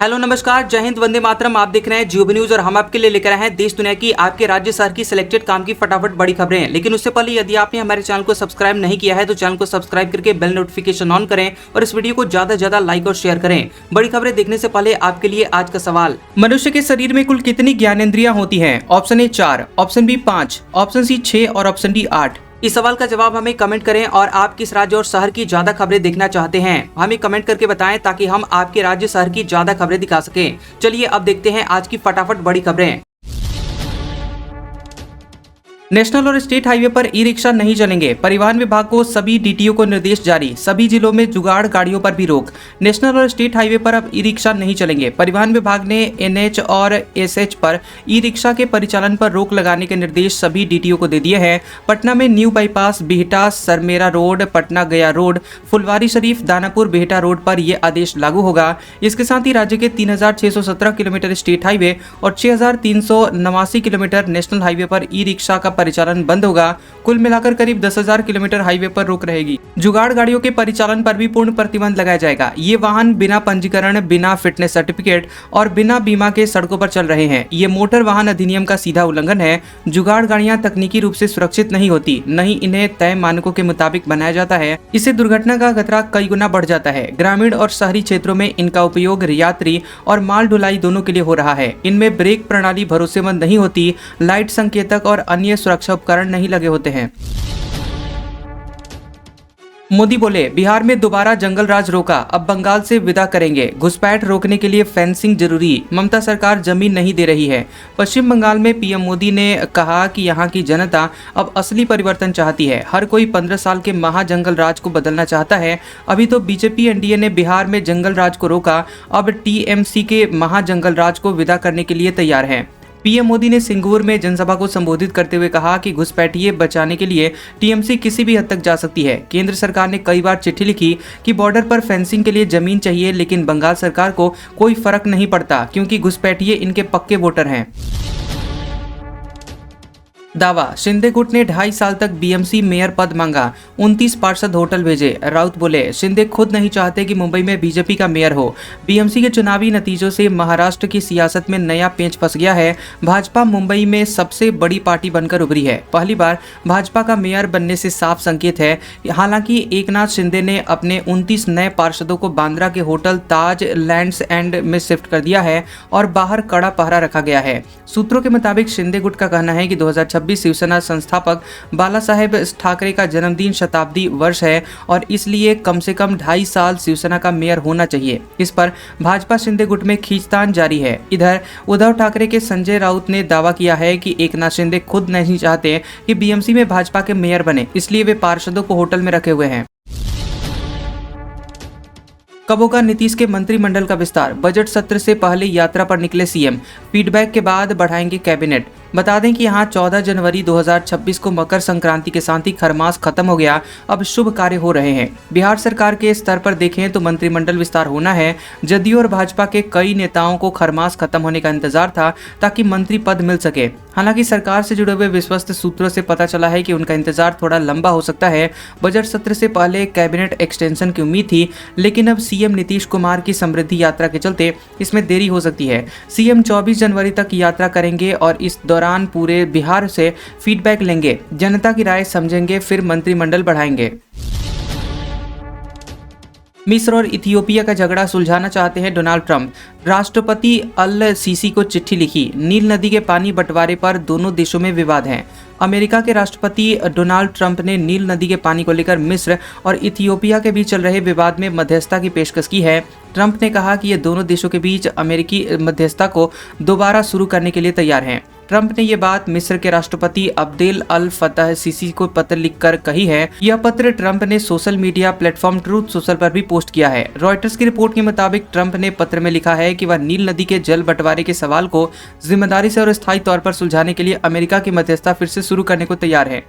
Hello नमस्कार, जय हिंद, वंदे मातरम। आप देख रहे हैं जियो न्यूज और हम आपके लिए लेकर आए हैं देश दुनिया की आपके राज्य शहर की सिलेक्टेड काम की फटाफट बड़ी खबरें। लेकिन उससे पहले यदि आपने हमारे चैनल को सब्सक्राइब नहीं किया है तो चैनल को सब्सक्राइब करके बेल नोटिफिकेशन ऑन करें और इस वीडियो को ज्यादा से ज्यादा लाइक और शेयर करें। बड़ी खबरें देखने से पहले आपके लिए आज का सवाल, मनुष्य के शरीर में कुल कितनी ज्ञानेंद्रियां होती है? Option A 4, option B 5, option C 6 और ऑप्शन डी 8। इस सवाल का जवाब हमें कमेंट करें और आप किस राज्य और शहर की ज्यादा खबरें देखना चाहते हैं हमें कमेंट करके बताएं ताकि हम आपके राज्य शहर की ज्यादा खबरें दिखा सकें। चलिए अब देखते हैं आज की फटाफट बड़ी खबरें। नेशनल और स्टेट हाईवे पर ई रिक्शा नहीं चलेंगे, परिवहन विभाग को सभी डीटीओ को निर्देश जारी। सभी जिलों में जुगाड़ गाड़ियों पर भी रोक। नेशनल और स्टेट हाईवे पर अब ई रिक्शा नहीं चलेंगे। परिवहन विभाग ने एनएच और एसएच पर ई रिक्शा के परिचालन पर रोक लगाने के निर्देश सभी डीटीओ को दे दिए हैं। पटना में new bypass, Bihta Sarmera road, Patna गया रोड, फुलवारी शरीफ, दानापुर बिहटा रोड पर यह आदेश लागू होगा। इसके साथ ही राज्य के 3617 किलोमीटर स्टेट हाईवे और 6389 किलोमीटर नेशनल हाईवे पर ई रिक्शा का परिचालन बंद होगा। कुल मिलाकर करीब 10,000 किलोमीटर हाईवे पर रोक रहेगी। जुगाड़ गाड़ियों के परिचालन पर भी पूर्ण प्रतिबंध लगाया जाएगा। ये वाहन बिना पंजीकरण, बिना फिटनेस सर्टिफिकेट और बिना बीमा के सड़कों पर चल रहे हैं। ये मोटर वाहन अधिनियम का सीधा उल्लंघन है। जुगाड़ गाड़ियां तकनीकी रूप से सुरक्षित नहीं होती, नहीं इन्हें तय मानकों के मुताबिक बनाया जाता है। इससे दुर्घटना का खतरा कई गुना बढ़ जाता है। ग्रामीण और शहरी क्षेत्रों में इनका उपयोग यात्री और माल ढुलाई दोनों के लिए हो रहा है। इनमें ब्रेक प्रणाली भरोसेमंद नहीं होती, लाइट संकेतक और अन्य सुरक्षा उपकरण नहीं लगे होते हैं। मोदी बोले, बिहार में दोबारा जंगल राज रोका, अब बंगाल से विदा करेंगे। घुसपैठ रोकने के लिए फेंसिंग जरूरी, ममता सरकार जमीन नहीं दे रही है। पश्चिम बंगाल में पीएम मोदी ने कहा कि यहां की जनता अब असली परिवर्तन चाहती है। हर कोई 15 साल के महाजंगल राज को बदलना चाहता है। अभी तो बीजेपी एनडीए ने बिहार में जंगल राज को रोका, अब टीएमसी के महाजंगल राज को विदा करने के लिए तैयार है। पीएम मोदी ने सिंगूर में जनसभा को संबोधित करते हुए कहा कि घुसपैठिए बचाने के लिए टीएमसी किसी भी हद तक जा सकती है। केंद्र सरकार ने कई बार चिट्ठी लिखी कि बॉर्डर पर फेंसिंग के लिए जमीन चाहिए, लेकिन बंगाल सरकार को कोई फर्क नहीं पड़ता क्योंकि घुसपैठिए इनके पक्के वोटर हैं। दावा, शिंदे गुट ने 2.5 साल तक बीएमसी मेयर पद मांगा, 29 पार्षद होटल भेजे। राउत बोले, शिंदे खुद नहीं चाहते कि मुंबई में बीजेपी का मेयर हो। बीएमसी के चुनावी नतीजों से महाराष्ट्र की सियासत में नया पेंच फंस गया है। भाजपा मुंबई में सबसे बड़ी पार्टी बनकर उभरी है। पहली बार भाजपा का मेयर बनने से साफ संकेत है। हालांकि एकनाथ शिंदे ने अपने 29 नए पार्षदों को बांद्रा के होटल ताज लैंड्स एंड में शिफ्ट कर दिया है और बाहर कड़ा पहरा रखा गया है। सूत्रों के मुताबिक शिंदे गुट का कहना है कि 2026 शिवसेना संस्थापक बाला साहेब ठाकरे का जन्मदिन शताब्दी वर्ष है और इसलिए कम से कम 2.5 साल शिवसेना का मेयर होना चाहिए। इस पर भाजपा शिंदे गुट में खींचतान जारी है। इधर उद्धव ठाकरे के संजय राउत ने दावा किया है कि एकनाथ शिंदे खुद नहीं चाहते कि बीएमसी में भाजपा के मेयर बने, इसलिए वे पार्षदों को होटल में रखे हुए हैं। कब होगा नीतीश के मंत्रिमंडल का विस्तार? बजट सत्र से पहले यात्रा पर निकले सीएम, फीडबैक के बाद बढ़ाएंगे कैबिनेट। बता दें कि यहाँ 14 जनवरी 2026 को मकर संक्रांति के साथ ही खरमास खत्म हो गया। अब शुभ कार्य हो रहे हैं। बिहार सरकार के स्तर पर देखें तो मंत्रिमंडल विस्तार होना है। जदयू और भाजपा के कई नेताओं को खरमास खत्म होने का इंतजार था ताकि मंत्री पद मिल सके। हालांकि सरकार से जुड़े हुए विश्वस्त सूत्रों से पता चला है कि उनका इंतजार थोड़ा लंबा हो सकता है। बजट सत्र से पहले कैबिनेट एक्सटेंशन की उम्मीद थी, लेकिन अब सीएम नीतीश कुमार की समृद्धि यात्रा के चलते इसमें देरी हो सकती है। सीएम 24 जनवरी तक यात्रा करेंगे और इस दौरान पूरे बिहार से फीडबैक लेंगे, जनता की राय समझेंगे, फिर मंत्रिमंडल बढ़ाएंगे। मिस्र और इथियोपिया का झगड़ा सुलझाना चाहते हैं डोनाल्ड ट्रंप। राष्ट्रपति अल सीसी को चिट्ठी लिखी। नील नदी के पानी बंटवारे पर दोनों देशों में विवाद है। अमेरिका के राष्ट्रपति डोनाल्ड ट्रंप ने नील नदी के पानी को लेकर मिस्र और इथियोपिया के बीच चल रहे विवाद में मध्यस्थता की पेशकश की है। ट्रंप ने कहा कि ये दोनों देशों के बीच अमेरिकी मध्यस्थता को दोबारा शुरू करने के लिए तैयार हैं। ट्रंप ने ये बात मिस्र के राष्ट्रपति अब्देल अल फतह सीसी को पत्र लिखकर कही है। यह पत्र ट्रंप ने social media platform truth social पर भी पोस्ट किया है। रॉयटर्स की रिपोर्ट के मुताबिक ट्रंप ने पत्र में लिखा है कि वह नील नदी के जल बंटवारे के सवाल को जिम्मेदारी से और स्थायी तौर पर सुलझाने के लिए अमेरिका की मध्यस्थता फिर से शुरू करने को तैयार है।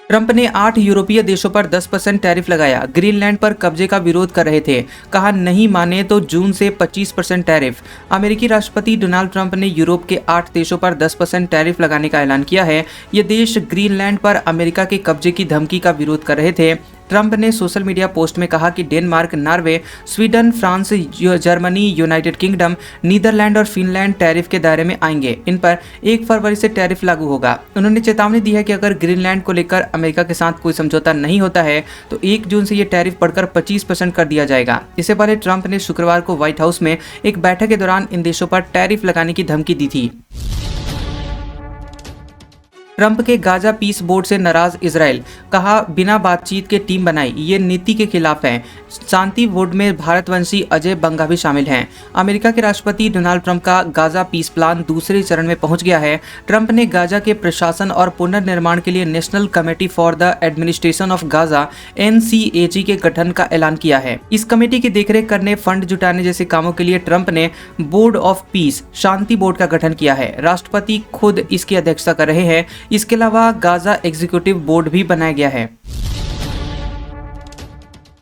ट्रंप ने 8 यूरोपीय देशों पर 10% टैरिफ लगाया। ग्रीनलैंड पर कब्जे का विरोध कर रहे थे। कहा नहीं माने तो जून से 25% टैरिफ। अमेरिकी राष्ट्रपति डोनाल्ड ट्रंप ने यूरोप के 8 देशों पर 10% टैरिफ लगाने का ऐलान किया है। ये देश ग्रीनलैंड पर अमेरिका के कब्जे की धमकी का विरोध कर रहे थे। ट्रंप ने सोशल मीडिया पोस्ट में कहा कि Denmark, Norway, Sweden, France, Germany, United Kingdom, Netherlands और फिनलैंड टैरिफ के दायरे में आएंगे। इन पर 1 फरवरी से टैरिफ लागू होगा। उन्होंने चेतावनी दी है कि अगर ग्रीनलैंड को लेकर अमेरिका के साथ कोई समझौता नहीं होता है तो 1 जून से ये टैरिफ बढ़कर 25% कर दिया जाएगा। इससे पहले ट्रंप ने शुक्रवार को व्हाइट हाउस में एक बैठक के दौरान इन देशों पर टैरिफ लगाने की धमकी दी थी। ट्रंप के गाजा पीस बोर्ड से नाराज इजराइल, कहा बिना बातचीत के टीम बनाई, ये नीति के खिलाफ है। शांति बोर्ड में भारतवंशी अजय बंगा भी शामिल हैं। अमेरिका के राष्ट्रपति डोनाल्ड ट्रंप का गाजा पीस प्लान दूसरे चरण में पहुंच गया है। ट्रंप ने गाजा के प्रशासन और पुनर्निर्माण के लिए national committee for the administration of Gaza (NCAG) के गठन का ऐलान किया है। इस कमेटी की देखरेख करने, फंड जुटाने जैसे कामों के लिए ट्रंप ने board of peace, Shanti board का गठन किया है। राष्ट्रपति खुद इसकी अध्यक्षता कर रहे हैं। इसके अलावा गाजा एग्जीक्यूटिव बोर्ड भी बनाया गया है।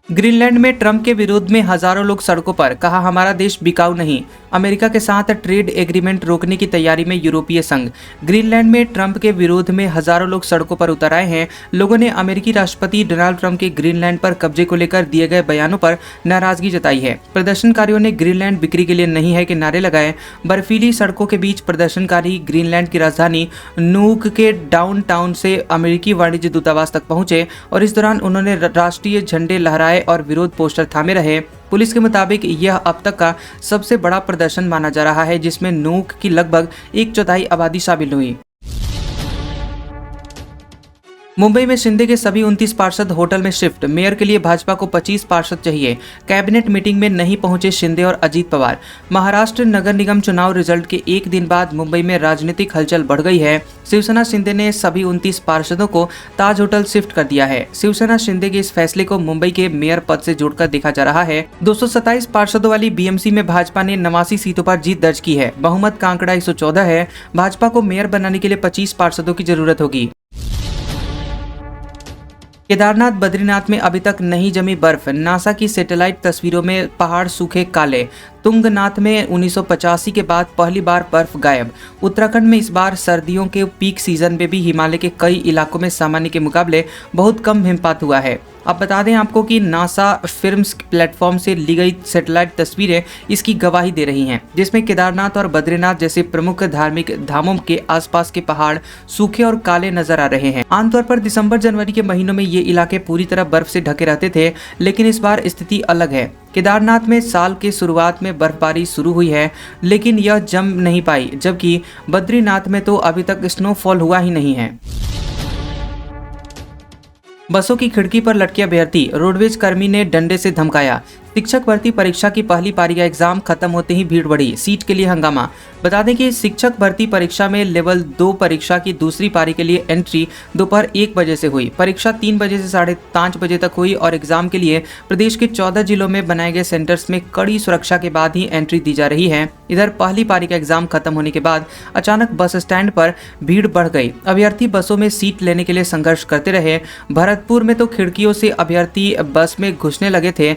ग्रीनलैंड में ट्रंप के विरोध में हजारों लोग सड़कों पर, कहा हमारा देश बिकाऊ नहीं। अमेरिका के साथ ट्रेड एग्रीमेंट रोकने की तैयारी में यूरोपीय संघ। ग्रीनलैंड में ट्रंप के विरोध में हजारों लोग सड़कों पर उतर आए हैं। लोगों ने अमेरिकी राष्ट्रपति डोनाल्ड ट्रंप के ग्रीनलैंड पर कब्जे को लेकर दिए गए बयानों पर नाराजगी जताई है। प्रदर्शनकारियों ने ग्रीनलैंड बिक्री के लिए नहीं है के नारे लगाए। बर्फीली सड़कों के बीच प्रदर्शनकारी ग्रीनलैंड की राजधानी नूक के डाउनटाउन से अमेरिकी वाणिज्य दूतावास तक पहुंचे और इस दौरान उन्होंने राष्ट्रीय झंडे लहराए और विरोध पोस्टर थामे रहे। पुलिस के मुताबिक यह अब तक का सबसे बड़ा प्रदर्शन माना जा रहा है, जिसमें नूक की लगभग 1/4 आबादी शामिल हुई। मुंबई में शिंदे के सभी 29 पार्षद होटल में शिफ्ट। मेयर के लिए भाजपा को 25 पार्षद चाहिए। कैबिनेट मीटिंग में नहीं पहुंचे शिंदे और अजीत पवार। महाराष्ट्र नगर निगम चुनाव रिजल्ट के एक दिन बाद मुंबई में राजनीतिक हलचल बढ़ गई है। शिवसेना शिंदे ने सभी 29 पार्षदों को ताज होटल शिफ्ट कर दिया है। शिवसेना शिंदे के इस फैसले को मुंबई के मेयर पद से जोड़कर देखा जा रहा है। 227 पार्षदों वाली बीएमसी में भाजपा ने 89 सीटों पर जीत दर्ज की है। बहुमत का आंकड़ा 114 है। भाजपा को मेयर बनाने के लिए 25 पार्षदों की जरूरत होगी। केदारनाथ, बद्रीनाथ में अभी तक नहीं जमी बर्फ। नासा की सैटेलाइट तस्वीरों में पहाड़ सूखे काले। तुंगनाथ में 1985 के बाद पहली बार बर्फ गायब। उत्तराखंड में इस बार सर्दियों के पीक सीजन में भी हिमालय के कई इलाकों में सामान्य के मुकाबले बहुत कम हिमपात हुआ है। अब बता दें आपको कि नासा फिल्म्स प्लेटफॉर्म से ली गई सैटेलाइट तस्वीरें इसकी गवाही दे रही हैं, जिसमें केदारनाथ और बद्रीनाथ जैसे प्रमुख धार्मिक धामों के आसपास के पहाड़ सूखे और काले नजर आ रहे हैं। आमतौर पर दिसंबर जनवरी के महीनों में ये इलाके पूरी तरह बर्फ से ढके रहते थे, लेकिन इस बार स्थिति अलग है। केदारनाथ में साल के शुरुआत में बर्फबारी शुरू हुई है, लेकिन यह जम नहीं पाई, जबकि बद्रीनाथ में तो अभी तक स्नोफॉल हुआ ही नहीं है। बसों की खिड़की पर लटके अभ्यर्थी, रोडवेज कर्मी ने डंडे से धमकाया। शिक्षक भर्ती परीक्षा की पहली पारी का एग्जाम खत्म होते ही भीड़ बढ़ी, सीट के लिए हंगामा। बता दें कि शिक्षक भर्ती परीक्षा में लेवल 2 परीक्षा की दूसरी पारी के लिए एंट्री दोपहर 1 बजे से हुई। परीक्षा 3 बजे से 5:30 बजे तक हुई और एग्जाम के लिए प्रदेश के 14 जिलों में बनाए गए सेंटर्स में कड़ी सुरक्षा के बाद ही एंट्री दी जा रही है। इधर पहली पारी का एग्जाम खत्म होने के बाद अचानक बस स्टैंड पर भीड़ बढ़ गई। अभ्यर्थी बसों में सीट लेने के लिए संघर्ष करते रहे। भरतपुर में तो खिड़कियों से अभ्यर्थी बस में घुसने लगे थे।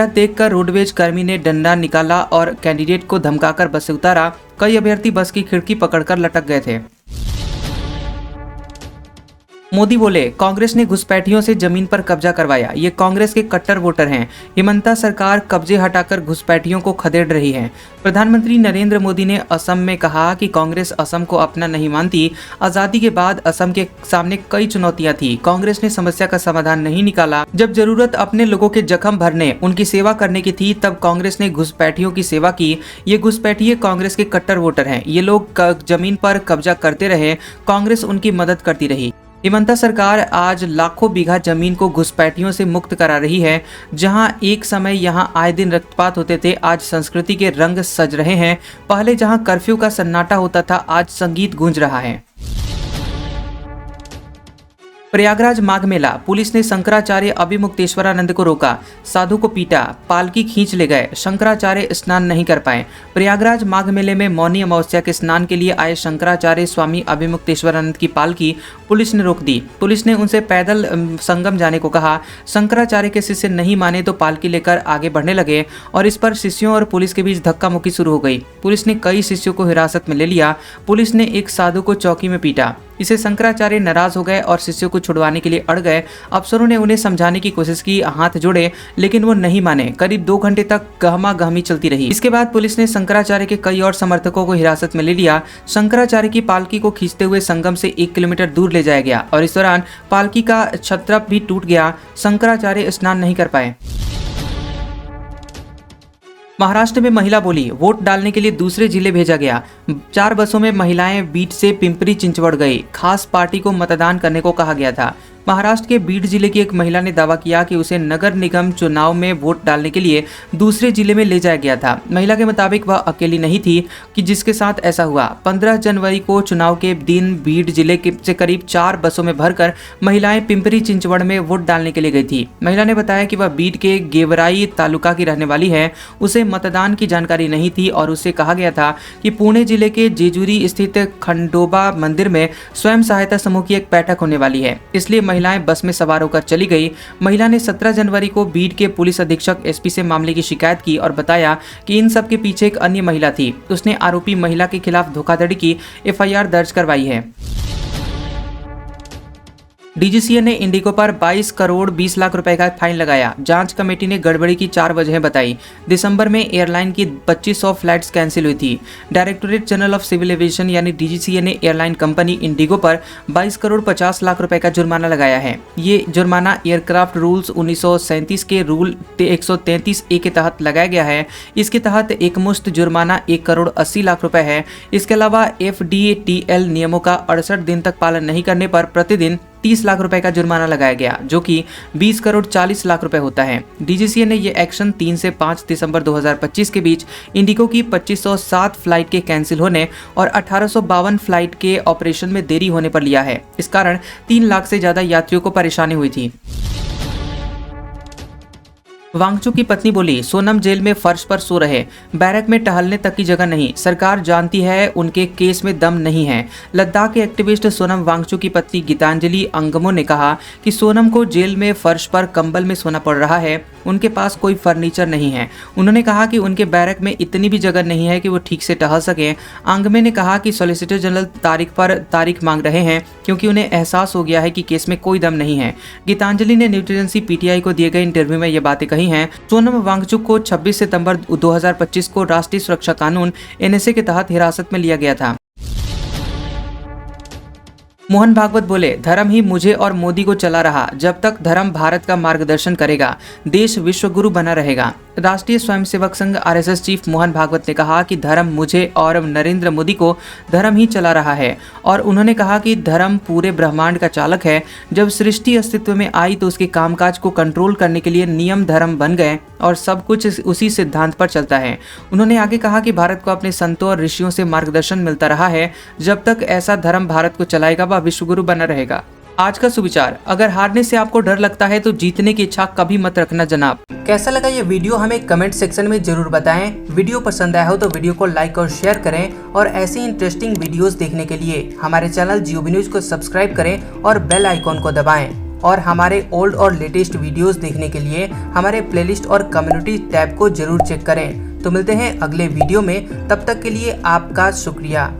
देखकर रोडवेज कर्मी ने डंडा निकाला और कैंडिडेट को धमकाकर बस से उतारा। कई अभ्यर्थी बस की खिड़की पकड़कर लटक गए थे। मोदी बोले, कांग्रेस ने घुसपैठियों से जमीन पर कब्जा करवाया, ये कांग्रेस के कट्टर वोटर हैं। हिमंता सरकार कब्जे हटाकर घुसपैठियों को खदेड़ रही है। प्रधानमंत्री नरेंद्र मोदी ने असम में कहा कि कांग्रेस असम को अपना नहीं मानती। आजादी के बाद असम के सामने कई चुनौतियां थी, कांग्रेस ने समस्या का समाधान नहीं निकाला। जब जरूरत अपने लोगों के जख्म भरने, उनकी सेवा करने की थी, तब कांग्रेस ने घुसपैठियों की सेवा की। ये घुसपैठिए कांग्रेस के कट्टर वोटर हैं। ये लोग जमीन पर कब्जा करते रहे, कांग्रेस उनकी मदद करती रही। हिमंता सरकार आज लाखों बीघा जमीन को घुसपैठियों से मुक्त करा रही है। जहां एक समय यहां आए दिन रक्तपात होते थे, आज संस्कृति के रंग सज रहे हैं। पहले जहां कर्फ्यू का सन्नाटा होता था, आज संगीत गूंज रहा है। प्रयागराज माघ मेला, पुलिस ने शंकराचार्य अभिमुक्तेश्वरानंद को रोका, साधु को पीटा, पालकी खींच ले गए, शंकराचार्य स्नान नहीं कर पाए। प्रयागराज माघ मेले में मौनी अमावस्या के स्नान के लिए आए शंकराचार्य स्वामी अभिमुक्तेश्वरानंद की पालकी पुलिस ने रोक दी। पुलिस ने उनसे पैदल संगम जाने को कहा। शंकराचार्य के शिष्य नहीं माने तो पालकी लेकर आगे बढ़ने लगे और इस पर शिष्यों और पुलिस के बीच धक्का मुक्की शुरू हो गई। पुलिस ने कई शिष्यों को हिरासत में ले लिया। पुलिस ने एक साधु को चौकी में पीटा। इसे शंकराचार्य नाराज हो गए और शिष्यों को छुड़वाने के लिए अड़ गए। अफसरों ने उन्हें समझाने की कोशिश की, हाथ जोड़े, लेकिन वो नहीं माने। करीब 2 घंटे तक गहमा-गहमी चलती रही। इसके बाद पुलिस ने शंकराचार्य के कई और समर्थकों को हिरासत में ले लिया। शंकराचार्य की पालकी को खींचते हुए संगम से 1 किलोमीटर दूर ले जाया गया और इस दौरान पालकी का छत्र भी टूट गया। शंकराचार्य स्नान नहीं कर पाए। महाराष्ट्र में महिला बोली, वोट डालने के लिए दूसरे जिले भेजा गया। 4 बसों में महिलाएं बीट से पिंपरी चिंचवड़ गई। खास पार्टी को मतदान करने को कहा गया था। महाराष्ट्र के बीड जिले की एक महिला ने दावा किया कि उसे नगर निगम चुनाव में वोट डालने के लिए दूसरे जिले में ले जाया गया था। महिला के मुताबिक वह अकेली नहीं थी कि जिसके साथ ऐसा हुआ। 15 जनवरी को चुनाव के दिन बीड जिले से करीब 4 बसों में भरकर महिलाएं पिंपरी चिंचवड़ में वोट डालने के लिए गई थी। महिला ने बताया कि वह बीड के गेवराई तालुका की रहने वाली है। उसे मतदान की जानकारी नहीं थी और उससे कहा गया था कि पुणे जिले के जेजुरी स्थित खंडोबा मंदिर में स्वयं सहायता समूह की एक बैठक होने वाली है, इसलिए महिलाएं बस में सवार होकर चली गई। महिला ने 17 जनवरी को बीड के पुलिस अधीक्षक एसपी से मामले की शिकायत की और बताया कि इन सब के पीछे एक अन्य महिला थी। उसने आरोपी महिला के खिलाफ धोखाधड़ी की एफआईआर दर्ज करवाई है। डीजीसीए ने इंडिगो पर 22 करोड़ 20 लाख रुपए का फाइन लगाया। जांच कमेटी ने गड़बड़ी की 4 वजहें बताई। दिसंबर में एयरलाइन की 2500 फ्लाइट्स कैंसिल हुई थी। Directorate general of civil aviation यानी डीजीसीए ने एयरलाइन कंपनी इंडिगो पर 22 करोड़ 50 लाख रुपए का जुर्माना लगाया है। ये जुर्माना एयरक्राफ्ट रूल्स 1937 के रूल 133A के तहत लगाया गया है। इसके तहत एकमुश्त जुर्माना 1 करोड़ 80 लाख रुपए है। इसके अलावा FDTL नियमों का 68 दिन तक पालन नहीं करने पर प्रतिदिन 30 लाख रुपए का जुर्माना लगाया गया, जो कि 20 करोड़ 40 लाख रुपए होता है। डीजीसीए ने यह एक्शन 3 से 5 दिसंबर 2025 के बीच इंडिगो की 2507 फ्लाइट के कैंसिल होने और 1852 फ्लाइट के ऑपरेशन में देरी होने पर लिया है। इस कारण 3 लाख से ज्यादा यात्रियों को परेशानी हुई थी। वांगचुक की पत्नी बोली, सोनम जेल में फर्श पर सो रहे, बैरक में टहलने तक की जगह नहीं। सरकार जानती है उनके केस में दम नहीं है। लद्दाख के एक्टिविस्ट सोनम वांगचुक की पत्नी गीतांजलि अंगमो ने कहा कि सोनम को जेल में फर्श पर कंबल में सोना पड़ रहा है। उनके पास कोई फर्नीचर नहीं है। उन्होंने कहा कि उनके बैरक में इतनी भी जगह नहीं है कि वो ठीक से टहल सकें। अंगमे ने कहा कि सॉलिसिटर जनरल तारीख पर तारीख मांग रहे हैं क्योंकि उन्हें एहसास हो गया है कि केस में कोई दम नहीं है। गीतांजलि ने न्यूज एजेंसी PTI को दिए गए इंटरव्यू में ये बातें कही हैं। सोनम वांगचुक को 26 सितंबर 2025 को राष्ट्रीय सुरक्षा कानून NSA के तहत हिरासत में लिया गया था। मोहन भागवत बोले, धर्म ही मुझे और मोदी को चला रहा। जब तक धर्म भारत का मार्गदर्शन करेगा, देश विश्वगुरु बना रहेगा। राष्ट्रीय स्वयंसेवक संघ RSS चीफ मोहन भागवत ने कहा कि धर्म मुझे और नरेंद्र मोदी को धर्म ही चला रहा है और उन्होंने कहा कि धर्म पूरे ब्रह्मांड का चालक है। जब सृष्टि अस्तित्व में आई तो उसके कामकाज को कंट्रोल करने के लिए नियम धर्म बन गए और सब कुछ उसी सिद्धांत पर चलता है। उन्होंने आगे कहा कि भारत को अपने संतों और ऋषियों से मार्गदर्शन मिलता रहा है। जब तक ऐसा धर्म भारत को चलाएगा वह विश्वगुरु बना रहेगा। आज का सुविचार, अगर हारने से आपको डर लगता है तो जीतने की इच्छा कभी मत रखना जनाब। कैसा लगा ये वीडियो हमें कमेंट सेक्शन में जरूर बताएं। वीडियो पसंद आया हो तो वीडियो को लाइक और शेयर करें और ऐसी इंटरेस्टिंग वीडियोस देखने के लिए हमारे चैनल GOB न्यूज को सब्सक्राइब करें और बेल आइकॉन को दबाएं। और हमारे ओल्ड और लेटेस्ट वीडियोस देखने के लिए हमारे प्लेलिस्ट और कम्युनिटी टैब को जरूर चेक करें। तो मिलते हैं अगले वीडियो में, तब तक के लिए आपका शुक्रिया।